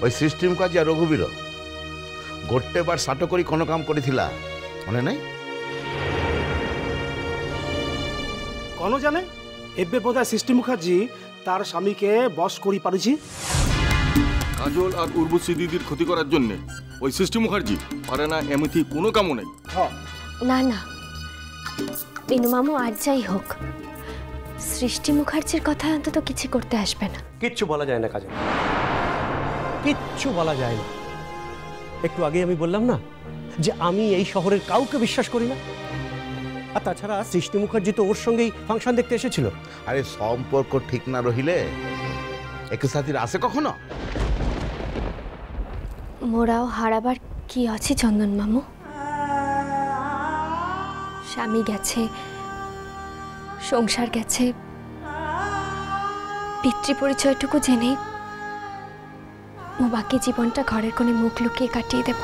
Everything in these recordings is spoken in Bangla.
ওই সৃষ্টি মুখার্জি আর রঘুবীর গোটে বার সাট করি কোন কাম করেছিলা মনে নাই? কোন জানে এবে বোধহয় সৃষ্টি মুখার্জি তার স্বামীকে বশ করি পারিছি। কাজল আর উর্বশী দিদির ক্ষতি করার জন্য ওই সৃষ্টি মুখার্জি পারে না এমনি কোনো কামও নেই। না না বিনু মামু আর যাই হোক সৃষ্টি মুখার্জির কথা অন্তত কিছু করতে আসবে না। কিচ্ছু বলা যায় না কাজল, কিচ্ছু বলা যায় না। একটু আগে আমি বললাম না যে আমি এই শহরের কাউকে বিশ্বাস করি না। আর তাছাড়া সৃষ্টি মুখার্জি তো ওর সঙ্গেই ফাংশন দেখতে এসেছিল। আরে সম্পর্ক ঠিক না রহিলে একই সাথীর আসে কখনো? মোরাও হারাবার কি আছে চন্দন মামু? স্বামী গেছে, সংসার গেছে, পিতৃ পরিচয়টুকু জেনেই মো বাকি জীবনটা ঘরের কোণে মুখ লুকিয়ে কাটিয়ে দেব।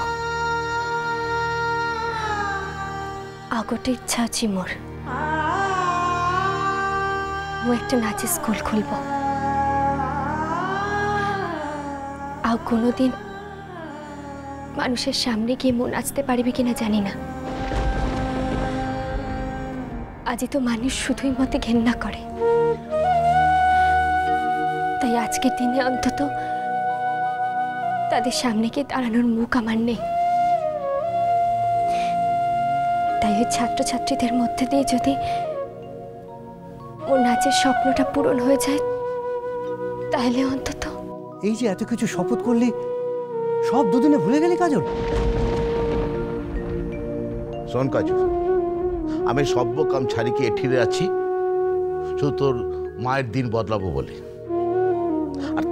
আগোটে ইচ্ছা আছে মোর, মো একটা নাচের স্কুল খুলব। আর কোনোদিন মানুষের সামনে গিয়ে মো নাচতে পারবি কিনা জানি না। আজই তো মানুষ শুধুই মতে ঘেন্না করে, তাই আজকের দিনে অন্তত তাদের সামনে গিয়ে দাঁড়ানোর মুখ আমার নেই। তাই ওই ছাত্রছাত্রীদের মধ্যে দিয়ে যদি ওর নাচের স্বপ্নটা পূরণ হয়ে যায় তাহলে অন্তত। এই যে এত কিছু শপথ করলি, সব দুদিনে ভুলে গেলি কাজল? শোন কাজল, আমি সব্য কাম ছাড়িকে এঠিরে আছি শুধু তোর মায়ের দিন বদলাবো বলে। আর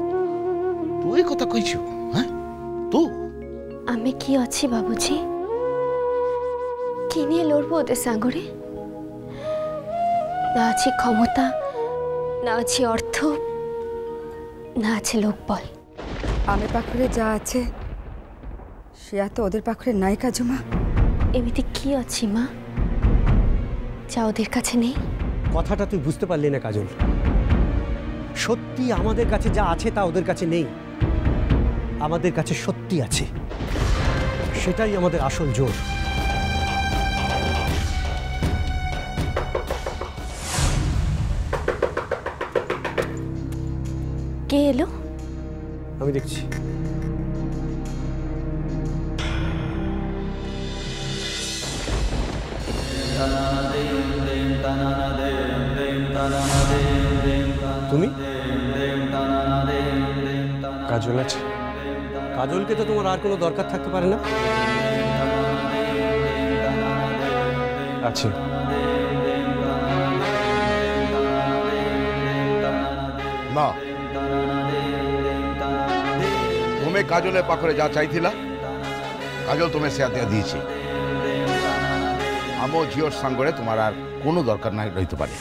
তুই কথা কইছ? হ্যাঁ তু আমি কি আছি বাবুজি? কি নিয়ে লড়বো ওদের সাগরে? না আছে ক্ষমতা, না আছে অর্থ, না আছে লোকবল। আমি পাখরে যা আছে সে এত ওদের পাখরে নাই কাজু মা। এমনিতে কি আছি মা যা ওদের কাছে নেই? কথাটা তুই বুঝতে পারলি না কাজল। সত্যি আমাদের কাছে যা আছে তা ওদের কাছে নেই। আমাদের কাছে সত্যি আছে, সেটাই আমাদের আসল জোর। কে এলো? আমি দেখছি। তুমি? কাজল আছে? কাজলকে তো তোমার আর কোনো দরকার থাকতে পারে না। আছে। না, তুমি কাজলের পাখরে যা চাইছিলা কাজল তুমি সেয়া দিয়া দিয়েছি। আমো ঝিওর সাঙ্গরে তোমার আর কোনো দরকার নাই রইতে পারে।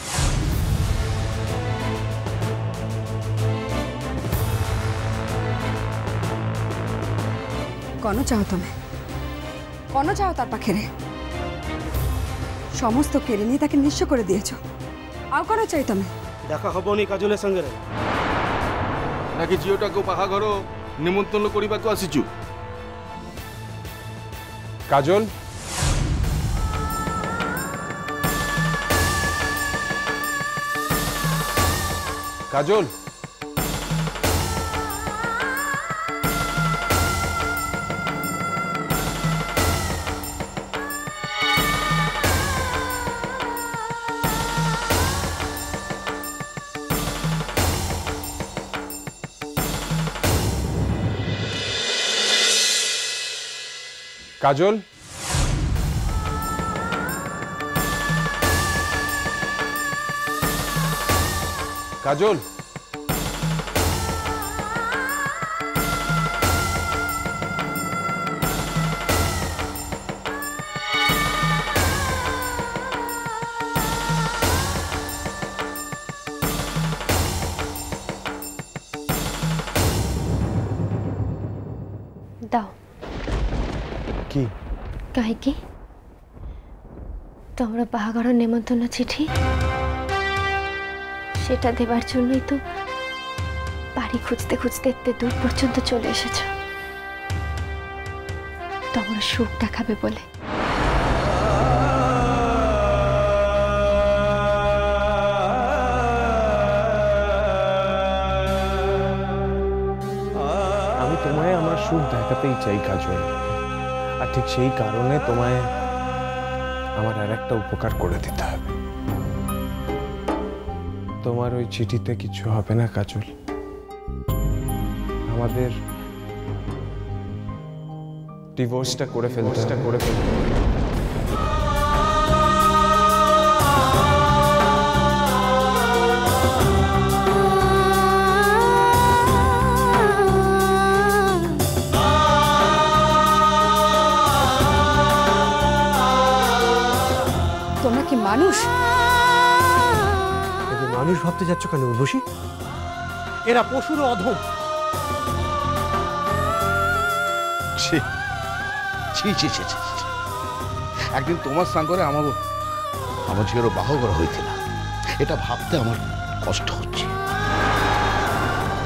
কোন চাও তুমি? কোন চাও তার পাখেরে? সমস্ত কেড়ে নিয়ে তাকে নিঃস্ব করে দিয়েছ। আর কোন চাই তুমি? দেখা হবনি কাজলের সঙ্গে নাকি ঝিওটাকে বাহাঘর নিমন্ত্রণ করিবাকে আসিছু? কাজল, কাজল, কাজল, কাজল, দাও। কি? কাহিকি তোমরা বাহাঘরের নেমন্তন্ন চিঠি, সেটা দেবার জন্যই তো বাড়ি খুঁজতে খুঁজতে এতে দূর পর্যন্ত চলে এসেছো তোমার সুখ দেখাবে বলে। আমি তোমায় আমার সুখ দেখাতেই চাই কাজল, আর ঠিক সেই কারণে তোমায় আমার আর একটা উপকার করে দিতে হবে। তোমার ওই চিঠিতে কিছু হবে না কাজল, আমাদের ডিভোর্সটা করে ফেলতে তোমরা কি মানুষ? মানুষ ভাবতে যাচ্ছ কেন উর্বশী? এরা পশুর অধম। ছি ছি ছি ছি ছি ছি। একদিন তোমার সাঙ্গরে আমার ঝিয়েরও বাহকরা হয়েছিল, এটা ভাবতে আমার কষ্ট হচ্ছে।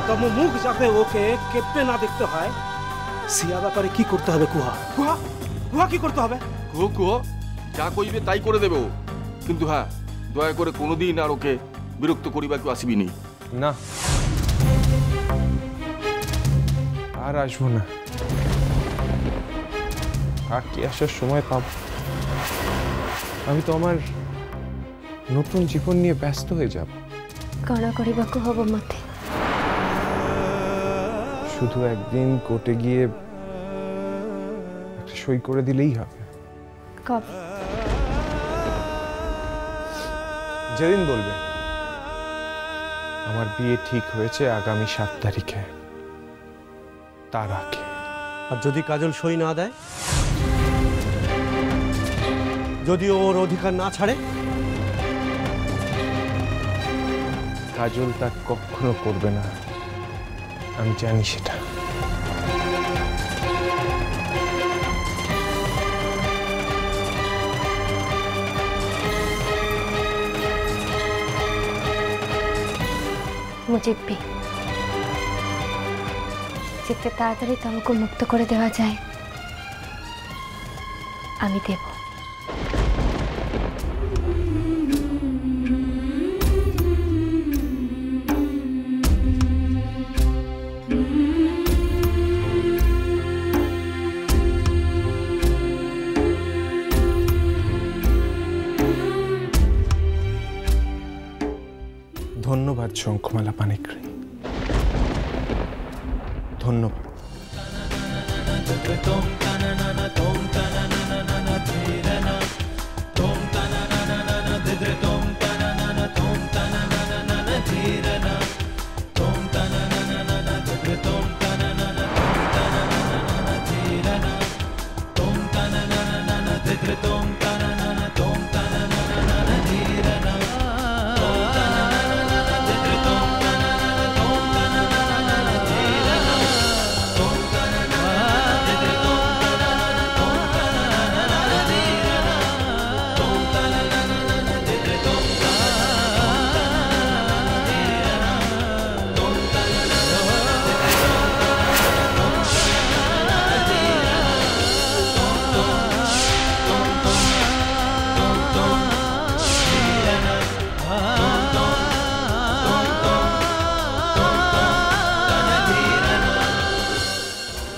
তম মুখ যাতে ওকে কেঁপে না দেখতে হয়, সিয়া ব্যাপারে কি করতে হবে? কুহা কুহা কুহা কি করতে হবে? কুহো কুহো, যা কইবে তাই করে দেবে ও, কিন্তু হ্যাঁ দয়া করে কোনোদিন আর ওকে বিরক্ত করিবাকে আসিবিনি। না, আর আসবো না। আর কি আসার সময় পাব? আমি তো আমার নতুন জীবন নিয়ে ব্যস্ত হয়ে যাব। কণা করিবাকু হব মতে। শুধু একদিন কোর্টে গিয়ে একটা সই করে দিলেই হবে। কবে? যেদিন বলবে। আমার বিয়ে ঠিক হয়েছে আগামী 7 তারিখে, তার আগে। আর যদি কাজল সই না দেয়, যদি ওর অধিকার না ছাড়ে? কাজল তা কখনো করবে না, আমি জানি সেটা। মুজিব্বি, যেতে তাড়াতাড়ি তোমাকে মুক্ত করে দেওয়া যায় আমি দেব। ধন্যবাদ শঙ্খমালা পানিগ্রাহী, ধন্যবাদ।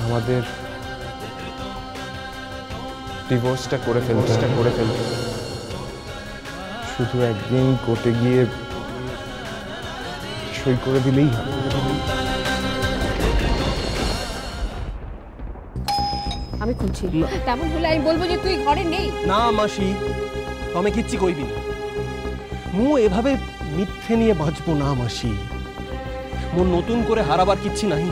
আমাদের ডিভোর্সটা করে ফেলতে শুধু একদিন কোর্টে গিয়ে সই করে দিলেই হবে। আমি খুঁজছি, তেমন হলে আমি বলবো যে তুই ঘরে নেই। না মাসি, তুমি কিচ্ছি কইবি না। মু এভাবে মিথ্যে নিয়ে বাঁচবো না মাসি। মোর নতুন করে হারাবার কিচ্ছি নাহি।